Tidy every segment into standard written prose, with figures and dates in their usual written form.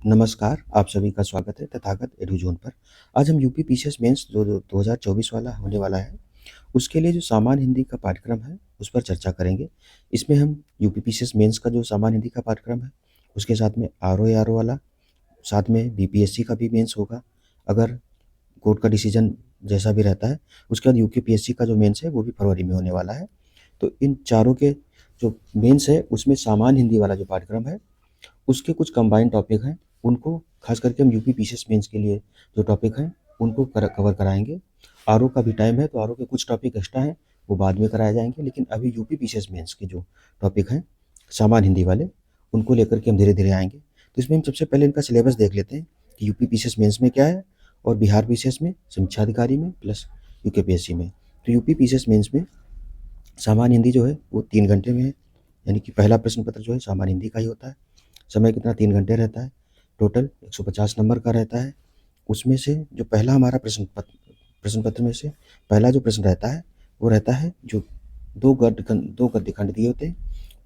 नमस्कार, आप सभी का स्वागत है तथागत एडुज़ोन पर। आज हम यूपी पीसीएस मेंस जो 2024 वाला होने वाला है, उसके लिए जो सामान्य हिंदी का पाठ्यक्रम है, उस पर चर्चा करेंगे। इसमें हम यूपी पीसीएस मेंस का जो सामान्य हिंदी का पाठ्यक्रम है, उसके साथ में आरओ एआरओ वाला, साथ में बीपीएससी का भी मेंस होगा। अगर कोर्ट का डिसीजन जैसा भी रहता है, उसके बाद यूकेपीएससी का जो मेंस है, वो भी फरवरी में होने वाला है। तो इन चारों के जो मेंस है, उसमें सामान्य हिंदी वाला जो पाठ्यक्रम है, उसके कुछ कंबाइंड टॉपिक हैं, उनको खास करके हम यूपी पीसीएस मेंस के लिए जो टॉपिक हैं, उनको कवर कराएंगे। आरओ का भी टाइम है, तो आरओ के कुछ टॉपिक एक्स्ट्रा हैं, वो बाद में कराए जाएंगे, लेकिन अभी यूपी पीसीएस मेंस के जो टॉपिक हैं सामान्य हिंदी वाले, उनको लेकर के हम धीरे धीरे आएंगे। तो इसमें हम सबसे पहले इनका सिलेबस देख लेते हैं कि यूपी पीसीएस मेंस में क्या है और बिहार पीसीएस में, समीक्षा अधिकारी में, प्लस यूकेपीएससी में। तो यूपी पीसीएस मेंस में सामान्य हिंदी जो है वो 3 घंटे में है, यानी कि पहला प्रश्न पत्र जो है सामान्य हिंदी का ही होता है। समय कितना, 3 घंटे रहता है। टोटल 150 नंबर का रहता है। उसमें से जो पहला हमारा प्रश्न पत्र में से पहला जो प्रश्न रहता है, वो रहता है जो दो गद्यखंड दिए होते हैं,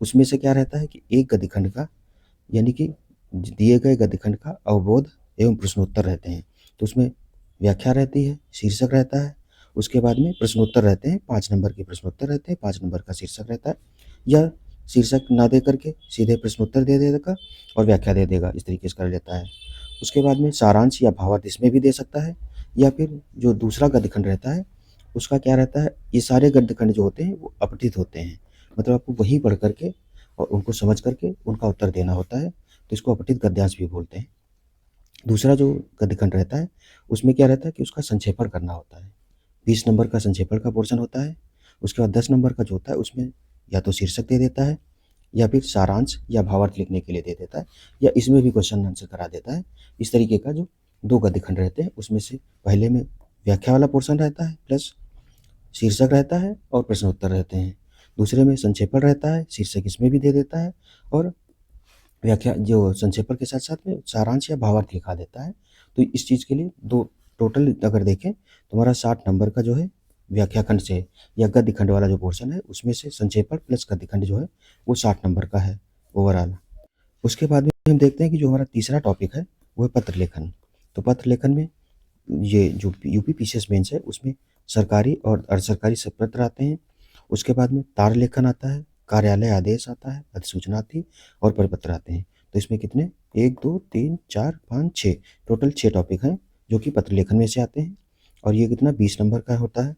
उसमें से क्या रहता है कि एक गद्यखंड का, यानी कि दिए गए गद्यखंड का अवबोध एवं प्रश्नोत्तर रहते हैं। तो उसमें व्याख्या रहती है, शीर्षक रहता है, उसके बाद में प्रश्नोत्तर रहते हैं, 5 नंबर के प्रश्नोत्तर रहते हैं, 5 नंबर का शीर्षक रहता है, या शीर्षक ना दे करके सीधे प्रश्नोत्तर दे देगा और व्याख्या दे देगा, इस तरीके से कर लेता है। उसके बाद में सारांश या भावार्थ इसमें भी दे सकता है, या फिर जो दूसरा गद्यखंड रहता है, उसका क्या रहता है, ये सारे गद्यखंड जो होते हैं वो अपठित होते हैं, मतलब आपको वहीं पढ़ करके और उनको समझ करके उनका उत्तर देना होता है, तो इसको अपठित गद्यांश भी बोलते हैं। दूसरा जो गद्यखंड रहता है, उसमें क्या रहता है कि उसका संक्षेपण करना होता है। 20 नंबर का संक्षेपण का पोर्शन होता है। उसके बाद 10 नंबर का जो होता है, उसमें या तो शीर्षक दे देता है, या फिर सारांश या भावार्थ लिखने के लिए दे देता है, या इसमें भी क्वेश्चन आंसर करा देता है। इस तरीके का जो 2 गद्यखंड रहते हैं, उसमें से पहले में व्याख्या वाला पोर्शन रहता है, प्लस शीर्षक रहता है और प्रश्नोत्तर रहते हैं। दूसरे में संक्षेपण रहता है, शीर्षक इसमें भी दे देता है, और व्याख्या जो संक्षेपण के साथ साथ में सारांश या भावार्थ लिखा देता है। तो इस चीज़ के लिए दो टोटल अगर देखें तो हमारा 60 नंबर का जो है व्याख्या खंड से या गद्य खंड वाला जो पोर्शन है, उसमें से संक्षेपण प्लस गद्य खंड जो है वो 60 नंबर का है ओवरऑल। उसके बाद में हम देखते हैं कि जो हमारा तीसरा टॉपिक है वो है पत्र लेखन। तो पत्र लेखन में ये जो यूपी पीसीएस मेंस है, उसमें सरकारी और अर्ध सरकारी सब पत्र आते हैं। उसके बाद में तार लेखन आता है, कार्यालय आदेश आता है, अधिसूचना आती है और परिपत्र आते हैं। तो इसमें कितने, 1 2 3 4 5 6 टोटल 6 टॉपिक हैं जो कि पत्र लेखन में से आते हैं, और ये कितना 20 नंबर का होता है।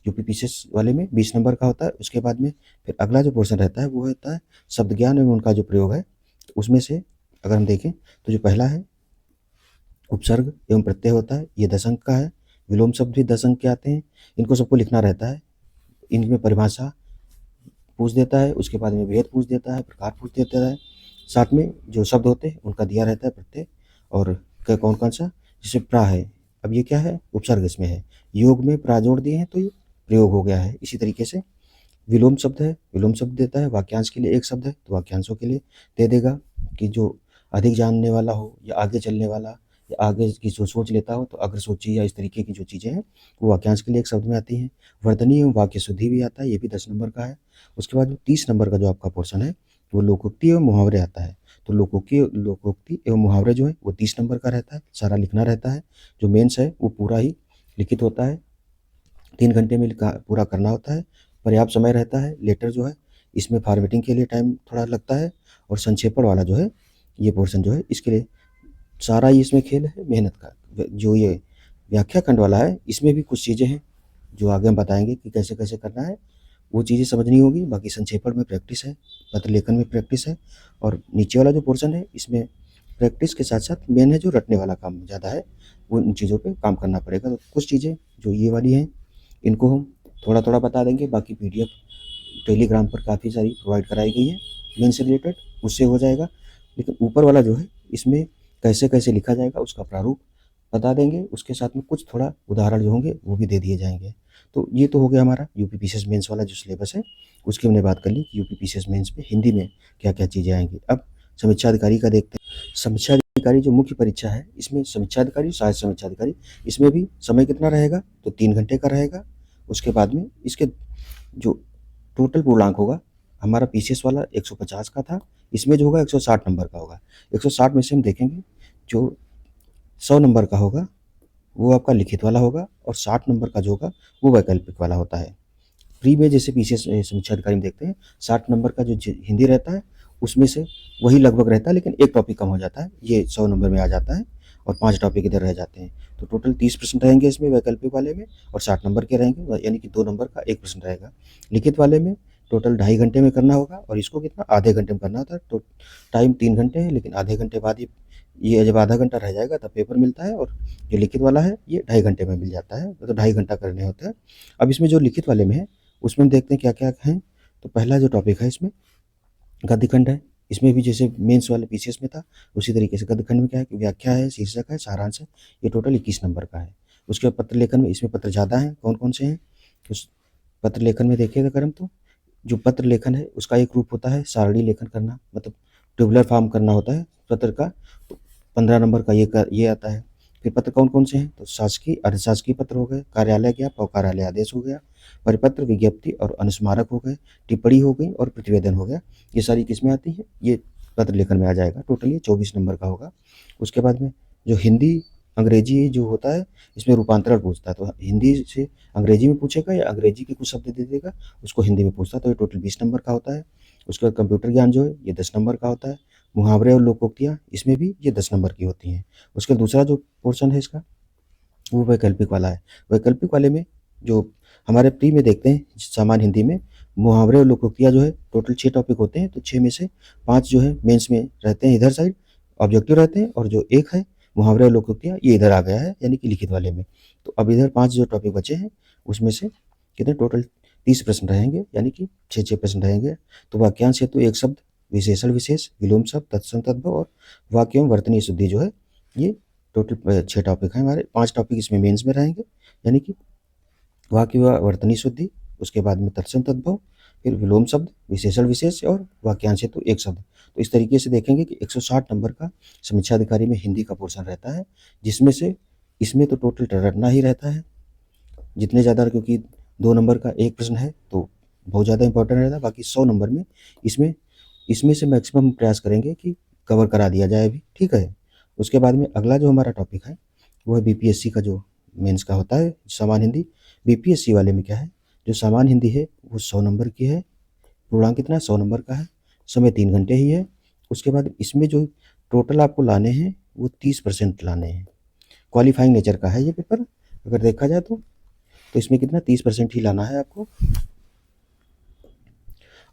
यूपी पीसीएस वाले में 20 नंबर का होता है। उसके बाद में फिर अगला जो पोर्शन रहता है वो होता है शब्द ज्ञान एवं उनका जो प्रयोग है। तो उसमें से अगर हम देखें तो जो पहला है उपसर्ग एवं प्रत्यय होता है, ये 10 अंक का है। विलोम शब्द भी 10 अंक के आते हैं, इनको सबको लिखना रहता है। इनमें परिभाषा पूछ देता है, उसके बाद में भेद पूछ देता है, प्रकार पूछ देता है, साथ में जो शब्द होते हैं उनका दिया रहता है प्रत्यय, और कौन कौन सा, जैसे प्रा है, अब ये क्या है, उपसर्ग इसमें है, योग में प्रा जोड़ दिए हैं तो ये प्रयोग हो गया है। इसी तरीके से विलोम शब्द है, विलोम शब्द देता है, वाक्यांश के लिए एक शब्द है तो वाक्यांशों के लिए दे देगा, कि जो अधिक जानने वाला हो या आगे चलने वाला या आगे की जो सोच लेता हो, तो अग्रसोची या इस तरीके की जो चीज़ें हैं वो वाक्यांश के लिए एक शब्द में आती हैं। वर्तनी एवं वाक्य शुद्धि भी आता है, ये भी 10 नंबर का है। उसके बाद 30 नंबर का जो आपका पोर्शन है वो लोकोक्ति एवं मुहावरे आता है। तो लोकोक्ति एवं मुहावरे जो है वो 30 नंबर का रहता है, सारा लिखना रहता है। जो मेंस है वो पूरा ही लिखित होता है, 3 घंटे में पूरा करना होता है। पर्याप्त समय रहता है। लेटर जो है इसमें फॉर्मेटिंग के लिए टाइम थोड़ा लगता है, और संक्षेपण वाला जो है ये पोर्शन जो है इसके लिए सारा ही इसमें खेल है मेहनत का। जो ये व्याख्या खंड वाला है, इसमें भी कुछ चीज़ें हैं जो आगे हम बताएंगे कि कैसे कैसे करना है, वो चीज़ें समझनी होगी। बाकी संक्षेपण में प्रैक्टिस है, पत्र लेखन में प्रैक्टिस है, और नीचे वाला जो पोर्शन है इसमें प्रैक्टिस के साथ साथ मेन है जो रटने वाला काम ज़्यादा है, वो उन चीज़ों पे काम करना पड़ेगा। तो कुछ चीज़ें जो ये वाली हैं इनको हम थोड़ा थोड़ा बता देंगे, बाकी पीडीएफ टेलीग्राम पर काफ़ी सारी प्रोवाइड कराई गई है मेन से रिलेटेड, उससे हो जाएगा। लेकिन ऊपर वाला जो है इसमें कैसे कैसे लिखा जाएगा उसका प्रारूप बता देंगे, उसके साथ में कुछ थोड़ा उदाहरण जो होंगे वो भी दे दिए जाएंगे। तो ये तो हो गया हमारा यूपी पीसीएस मेंस वाला जो सिलेबस है, उसकी हमने बात कर ली कि यूपी पीसीएस मेंस में हिंदी में क्या क्या चीज़ें आएंगी। अब समीक्षा अधिकारी का देखते हैं। समीक्षा अधिकारी जो मुख्य परीक्षा है, इसमें समीक्षा अधिकारी, सहायक समीक्षा अधिकारी, इसमें भी समय कितना रहेगा, तो 3 घंटे का रहेगा। उसके बाद में इसके जो टोटल पूर्णांक होगा, हमारा पीसीएस वाला 150 का था, इसमें जो होगा 160 नंबर का होगा। 160 में से हम देखेंगे जो 100 नंबर का होगा वो आपका लिखित वाला होगा और 60 नंबर का जो होगा वो वैकल्पिक वाला होता है। प्री में जैसे पीसीएस समीक्षा अधिकारी में देखते हैं 60 नंबर का जो हिंदी रहता है उसमें से वही लगभग रहता है, लेकिन एक टॉपिक कम हो जाता है, ये 100 नंबर में आ जाता है और 5 टॉपिक इधर रह जाते हैं। तो टोटल 30% रहेंगे इसमें वैकल्पिक वाले में और 60 नंबर के रहेंगे, यानी कि 2 नंबर का 1% रहेगा। लिखित वाले में टोटल 2.5 घंटे में करना होगा और इसको कितना आधे घंटे में करना होता है। तो टाइम 3 घंटे है, लेकिन आधे घंटे बाद ये जब आधा घंटा रह जाएगा तब पेपर मिलता है, और जो लिखित वाला है ये 2.5 घंटे में मिल जाता है, तो 2.5 घंटा करने होते हैं। अब इसमें जो लिखित वाले में है उसमें हम देखते हैं क्या क्या है। तो पहला जो टॉपिक है इसमें गद्यखंड है। इसमें भी जैसे मेंस वाले पीसीएस में था उसी तरीके से गद्यखंड में क्या है कि व्याख्या है, शीर्षक है, सारांश है। ये टोटल 21 नंबर का है। उसके बाद पत्र लेखन में इसमें पत्र ज़्यादा हैं, कौन कौन से हैं। उस पत्र लेखन में देखिएगा अगर हम, तो जो पत्र लेखन है उसका एक रूप होता है सारणी लेखन करना, मतलब टेबुलर फॉर्म करना होता है पत्र का। तो 15 नंबर का ये आता है। फिर पत्र कौन कौन से हैं, तो शासकीय, अर्धशासकीय पत्र हो गए, कार्यालय ज्ञापन और कार्यालय आदेश हो गया, परिपत्र, विज्ञप्ति और अनुस्मारक हो गए, टिप्पणी हो गई और प्रतिवेदन हो गया। ये सारी किसमें आती है, ये पत्र लेखन में आ जाएगा। टोटल ये 24 नंबर का होगा। उसके बाद में जो हिंदी अंग्रेजी जो होता है इसमें रूपांतरण पूछता है, तो हिंदी से अंग्रेजी में पूछेगा या अंग्रेजी के कुछ शब्द दे देगा उसको हिंदी में पूछता है, तो ये टोटल 20 नंबर का होता है। उसके बाद कंप्यूटर ज्ञान जो है ये 10 नंबर का होता है। मुहावरे और लोकोक्तियाँ इसमें भी ये 10 नंबर की होती हैं। उसके दूसरा जो पोर्शन है इसका वो वैकल्पिक वाला है। वैकल्पिक वाले में जो हमारे प्री में देखते हैं सामान्य हिंदी में मुहावरे और लोकोक्तियाँ जो है टोटल 6 टॉपिक होते हैं, तो 6 में से 5 जो है मेंस में रहते हैं इधर साइड, ऑब्जेक्टिव रहते हैं, और जो एक है मुहावरे और लोकोक्तियाँ ये इधर आ गया है यानी कि लिखित वाले में। तो अब इधर 5 जो टॉपिक बचे हैं उसमें से कितने टोटल 30 प्रश्न रहेंगे, यानी कि 6-6 प्रश्न रहेंगे। तो वाक्यांश हेतु एक शब्द, विशेषण विशेष, विलोम शब्द, तत्सम तद्भव और वाक्य एवं वर्तनी शुद्धि जो है ये टोटल 6 टॉपिक हैं हमारे। 5 टॉपिक इसमें मेंस में रहेंगे, यानी कि वाक्य व वर्तनी शुद्धि, उसके बाद में तत्सम तद्भव, फिर विलोम शब्द, विशेषण विशेष और वाक्यांश हेतु एक शब्द। तो इस तरीके से देखेंगे कि 160 नंबर का समीक्षा अधिकारी में हिंदी का पोर्शन रहता है, जिसमें से इसमें तो टोटल रटना ही रहता है जितने ज़्यादा, क्योंकि 2 नंबर का एक प्रश्न है तो बहुत ज़्यादा इंपॉर्टेंट रहता है। बाकी 100 नंबर में इसमें से मैक्सिमम प्रयास करेंगे कि कवर करा दिया जाए अभी, ठीक है। उसके बाद में अगला जो हमारा टॉपिक है वो है बीपीएससी का जो मेंस का होता है सामान्य हिंदी। बीपीएससी वाले में क्या है, जो सामान्य हिंदी है वो 100 नंबर की है, पूर्णांक कितना है 100 नंबर का है, समय 3 घंटे ही है। उसके बाद इसमें जो टोटल आपको लाने हैं वो 30% लाने हैं। क्वालिफाइंग नेचर का है ये पेपर अगर देखा जाए तो इसमें कितना 30% ही लाना है आपको।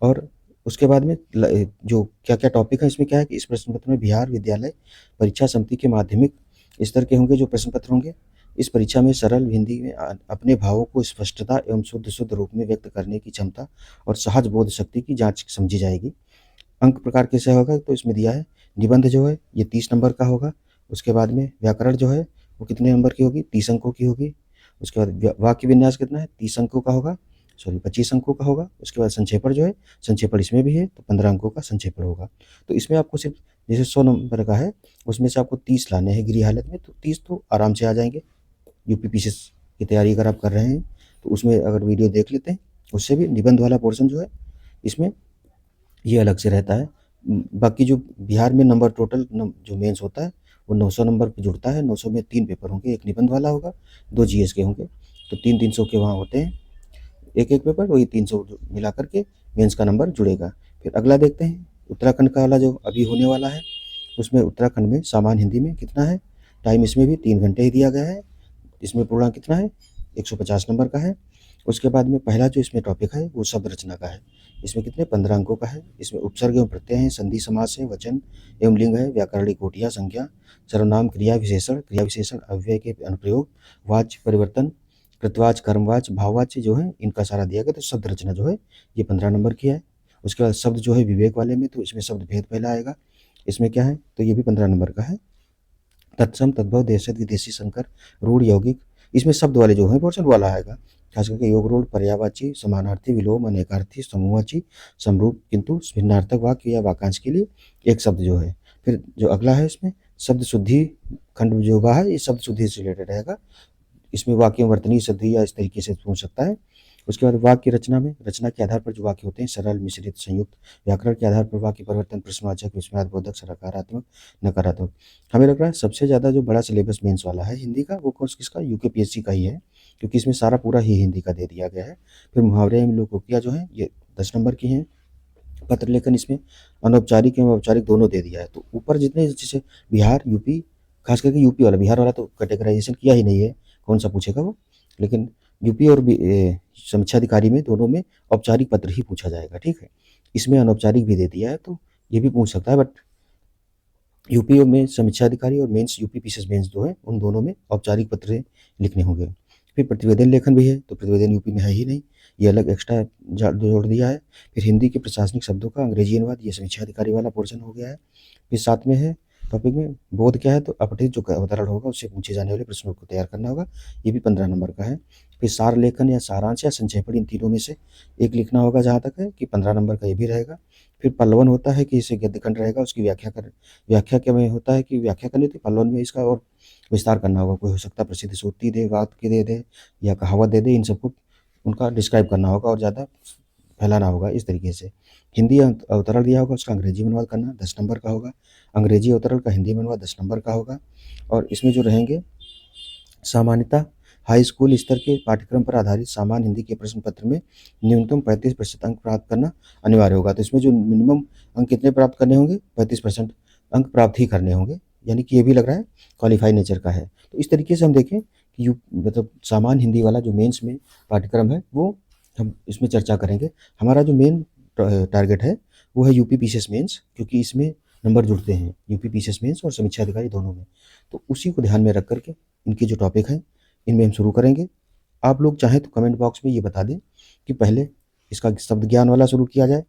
और उसके बाद में जो क्या क्या टॉपिक है इसमें क्या है कि इस प्रश्न पत्र में बिहार विद्यालय परीक्षा समिति के माध्यमिक स्तर के होंगे जो प्रश्न पत्र होंगे। इस परीक्षा में सरल हिंदी में अपने भावों को स्पष्टता एवं शुद्ध रूप में व्यक्त करने की क्षमता और सहज बोध शक्ति की जांच समझी जाएगी। अंक प्रकार कैसे होगा, तो इसमें दिया है निबंध जो है ये 30 नंबर का होगा। उसके बाद में व्याकरण जो है वो कितने नंबर की होगी, 30 अंकों की होगी। उसके बाद वाक्य विन्यास कितना है, 30 अंकों का होगा, 25 अंकों का होगा। उसके बाद संक्षेपण जो है, संक्षेपण इसमें भी है तो 15 अंकों का संक्षेपण होगा। तो इसमें आपको सिर्फ जैसे 100 नंबर का है उसमें से आपको 30 लाने हैं गृह हालत में, तो 30 तो आराम से आ जाएंगे। यूपी पीसीएस की तैयारी अगर आप कर रहे हैं तो उसमें अगर वीडियो देख लेते हैं उससे भी निबंध वाला पोर्शन जो है इसमें ये अलग से रहता है। बाकी जो बिहार में नंबर टोटल जो मेंस होता है वो 900 नंबर पे जुड़ता है। 900 में 3 पेपर होंगे, एक निबंध वाला होगा, 2 जीएस के होंगे, तो 300 के वहाँ होते हैं एक पेपर, वही 300 मिला करके मेंस का नंबर जुड़ेगा। फिर अगला देखते हैं उत्तराखंड का वाला जो अभी होने वाला है, उसमें उत्तराखंड में सामान्य हिंदी में कितना है, टाइम इसमें भी 3 घंटे ही दिया गया है। इसमें पूर्णांक कितना है, 150 नंबर का है। उसके बाद में पहला जो इसमें टॉपिक है वो शब्द रचना का है। इसमें कितने 15 अंकों का है। इसमें उपसर्ग एवं प्रत्यय हैं, संधि समास है, वचन एवं लिंग है, व्याकरणिक कोटियाँ, संज्ञा, सर्वनाम, क्रिया विशेषण, अव्यय के अनुप्रयोग, वाच्य परिवर्तन, कृतवाच्य, कर्मवाच्य, भाववाच्य जो है इनका सारा दिया गया। तो शब्द रचना जो है ये 15 नंबर की है। उसके बाद शब्द जो है विवेक वाले में, तो इसमें शब्द भेद पहला आएगा। इसमें क्या है, तो ये भी 15 नंबर का है। तत्सम तद्भव, देशज, विदेशी, संकर, रूढ़, यौगिक, इसमें शब्द वाले जो है पोर्शन वाला आएगा। खास करके योग रूढ़, पर्यायवाची, समानार्थी, विलोम, अनेकार्थी, समूहवाची, समरूप, किंतु भिन्नार्थक वाक्य या वाक्यांश के लिए एक शब्द जो है। फिर जो अगला है इसमें शब्द शुद्धि खंड जो है ये शब्द शुद्धि से रिलेटेड रहेगा। इसमें वाक्य वर्तनी शुद्धि या इस तरीके से पूछ सकता है। उसके बाद वाक्य की रचना में रचना के आधार पर जो वाक्य होते हैं सरल, मिश्रित, संयुक्त, व्याकरण के आधार पर वाक्य परिवर्तन, प्रश्नवाचक, विस्मयादिबोधक, सकारात्मक, नकारात्मक। हमें लग रहा है सबसे ज़्यादा जो बड़ा सिलेबस मेंस वाला है हिंदी का वो कोर्स किसका, यूकेपीएससी का ही है, क्योंकि इसमें सारा पूरा ही हिंदी का दे दिया गया है। फिर मुहावरे एवं लोकोक्तियाँ जो हैं ये 10 नंबर की हैं। पत्र लेखन इसमें अनौपचारिक एवं औपचारिक दोनों दे दिया है। तो ऊपर जितने जैसे बिहार, यूपी, खास करके यूपी वाला, बिहार वाला तो कैटेगराइजेशन किया ही नहीं है, कौन सा पूछेगा वो। लेकिन यूपी और समीक्षा अधिकारी में दोनों में औपचारिक पत्र ही पूछा जाएगा, ठीक है। इसमें अनौपचारिक भी दे दिया है तो ये भी पूछ सकता है, बट यूपी में समीक्षा अधिकारी और मेंस यूपी पीसीएस मेंस जो है उन दोनों में औपचारिक पत्र लिखने होंगे। फिर प्रतिवेदन लेखन भी है, तो प्रतिवेदन यूपी में है ही नहीं, ये अलग एक्स्ट्रा जोड़ दिया है। फिर हिंदी के प्रशासनिक शब्दों का अंग्रेजी अनुवाद, ये समीक्षा अधिकारी वाला पोर्शन हो गया है। फिर साथ में है टॉपिक में बोध क्या है, तो अपठित जो अवतरण होगा उससे पूछे जाने वाले प्रश्नों को तैयार करना होगा, ये भी 15 नंबर का है। फिर सार लेखन या सारांश या संक्षेपण, इन तीनों में से एक लिखना होगा, जहाँ तक है कि 15 नंबर का ये भी रहेगा। फिर पल्लवन होता है कि इसे गद्यखंड रहेगा, उसकी व्याख्या क्या में होता है कि व्याख्या करनी थी, पल्लवन में इसका और विस्तार करना होगा। कोई हो सकता है प्रसिद्ध सूक्ति दे, वाक्य दे दे या कहावत दे दे, इन सबको उनका डिस्क्राइब करना होगा और ज़्यादा फैलाना होगा इस तरीके से। हिंदी अवतरण दिया होगा, उसका अंग्रेजी में अनुवाद करना 10 नंबर का होगा। अंग्रेजी अवतरण का हिंदी में अनुवाद 10 नंबर का होगा। और इसमें जो रहेंगे सामान्यतः हाई स्कूल स्तर के पाठ्यक्रम पर आधारित सामान्य हिंदी के प्रश्न पत्र में न्यूनतम 35% अंक प्राप्त करना अनिवार्य होगा। तो इसमें जो मिनिमम अंक कितने प्राप्त करने होंगे, 35% अंक प्राप्त ही करने होंगे, यानी कि ये भी लग रहा है क्वालिफाई नेचर का है। तो इस तरीके से हम देखें कि मतलब सामान्य हिंदी वाला जो मेंस में पाठ्यक्रम है वो हम इसमें चर्चा करेंगे। हमारा जो मेन टारगेट है वो है यूपी पीसीएस मेंस, क्योंकि इसमें नंबर जुड़ते हैं यूपी पीसीएस मेंस और समीक्षा अधिकारी दोनों में। तो उसी को ध्यान में रख करके इनके जो टॉपिक हैं इनमें हम शुरू करेंगे। आप लोग चाहें तो कमेंट बॉक्स में ये बता दें कि पहले इसका शब्द ज्ञान वाला शुरू किया जाए,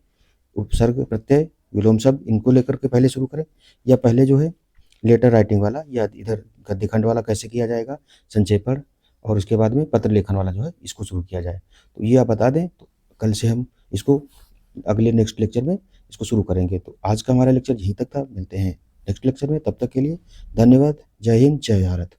उपसर्ग, प्रत्यय, विलोम शब्द, इनको लेकर के पहले शुरू करें, या पहले जो है लेटर राइटिंग वाला या इधर गद्यखंड वाला कैसे किया जाएगा, संक्षेपण, और उसके बाद में पत्र लेखन वाला जो है इसको शुरू किया जाए। तो ये आप बता दें, तो कल से हम इसको अगले नेक्स्ट लेक्चर में इसको शुरू करेंगे। तो आज का हमारा लेक्चर यहीं तक था, मिलते हैं नेक्स्ट लेक्चर में, तब तक के लिए धन्यवाद। जय हिंद, जय भारत।